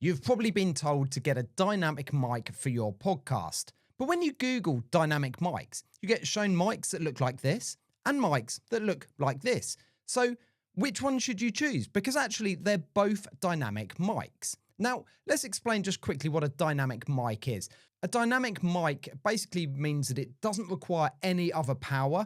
You've probably been told to get a dynamic mic for your podcast. But when you Google dynamic mics, you get shown mics that look like this and mics that look like this. So which one should you choose? Because actually they're both dynamic mics. Now, let's explain just quickly what a dynamic mic is. A dynamic mic basically means that it doesn't require any other power,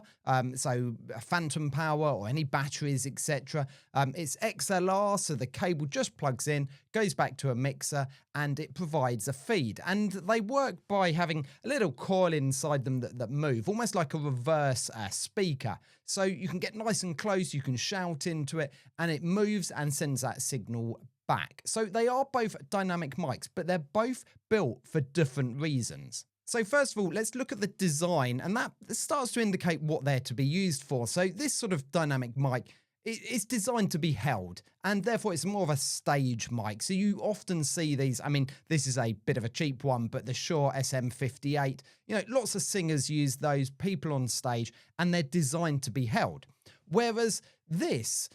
so phantom power or any batteries, etc. It's XLR, so the cable just plugs in, goes back to a mixer, and it provides a feed. And they work by having a little coil inside them that move, almost like a reverse speaker. So you can get nice and close, you can shout into it, and it moves and sends that signal back. So they are both dynamic mics, but they're both built for different reasons. So first of all, let's look at the design, and that starts to indicate what they're to be used for. So this sort of dynamic mic, it's designed to be held, and therefore it's more of a stage mic. So you often see these, I mean, this is a bit of a cheap one, but the Shure SM58, lots of singers use those, people on stage, and they're designed to be held. Whereas this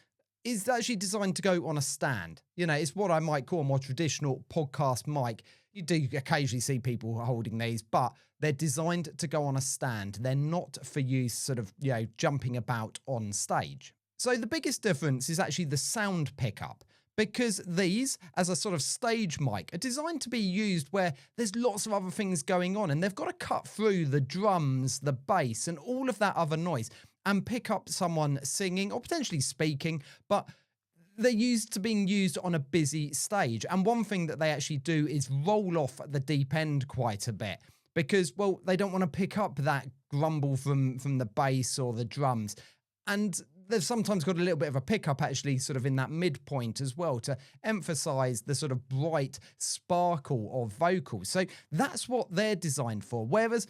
is actually designed to go on a stand. It's what I might call a more traditional podcast mic. You do occasionally see people holding these, but they're designed to go on a stand. They're not for use sort of, jumping about on stage. So the biggest difference is actually the sound pickup, because these, as a sort of stage mic, are designed to be used where there's lots of other things going on, and they've got to cut through the drums, the bass, and all of that other noise, and pick up someone singing or potentially speaking, but they're used to being used on a busy stage. And one thing that they actually do is roll off at the deep end quite a bit, because, well, they don't want to pick up that grumble from the bass or the drums. And they've sometimes got a little bit of a pickup actually sort of in that midpoint as well to emphasize the sort of bright sparkle of vocals. So that's what they're designed for. Whereas,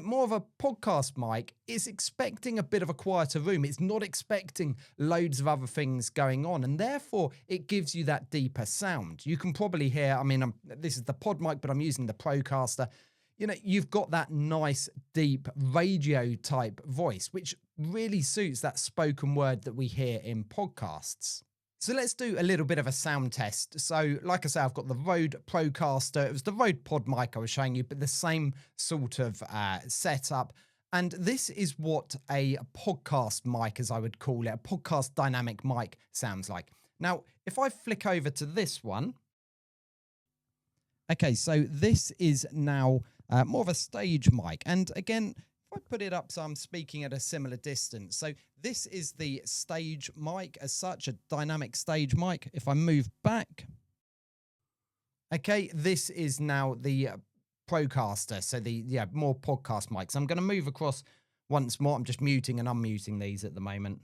more of a podcast mic is expecting a bit of a quieter room. It's not expecting loads of other things going on, and therefore it gives you that deeper sound. You can probably hear, this is the pod mic, but I'm using the Procaster. You've got that nice, deep radio type voice, which really suits that spoken word that we hear in podcasts. So let's do a little bit of a sound test. So like I say, I've got the Rode Procaster. It was the Rode pod mic I was showing you, but the same sort of setup. And this is what a podcast mic, as I would call it, a podcast dynamic mic sounds like. Now, if I flick over to this one. Okay, so this is now more of a stage mic. And again, if I put it up so I'm speaking at a similar distance. So this is the stage mic as such, a dynamic stage mic. If I move back. Okay, this is now the Procaster. So the more podcast mics. I'm going to move across once more. I'm just muting and unmuting these at the moment.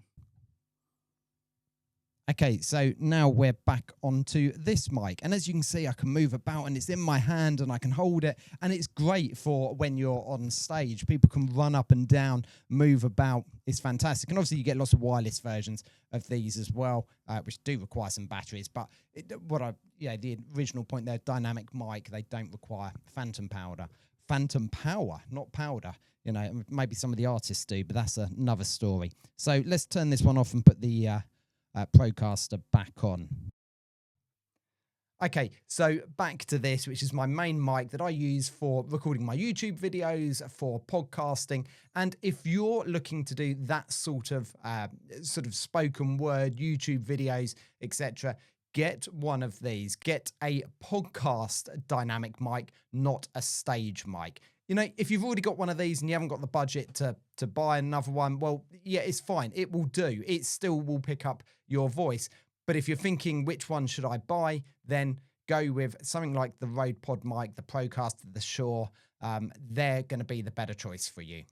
Okay, so now we're back onto this mic. And as you can see, I can move about and it's in my hand and I can hold it. And it's great for when you're on stage. People can run up and down, move about. It's fantastic. And obviously you get lots of wireless versions of these as well, which do require some batteries. But the original point there, dynamic mic, they don't require phantom power, not powder. Maybe some of the artists do, but that's another story. So let's turn this one off and put the Procaster back on. Okay, so back to this, which is my main mic that I use for recording my YouTube videos, for podcasting. And if you're looking to do that sort of spoken word YouTube videos, etc., get one of these. Get a podcast dynamic mic, not a stage mic. If you've already got one of these and you haven't got the budget to buy another one, well, yeah, it's fine. It will do. It still will pick up your voice. But if you're thinking, which one should I buy, then go with something like the Rode Pod mic, the Procaster, the Shure. They're going to be the better choice for you.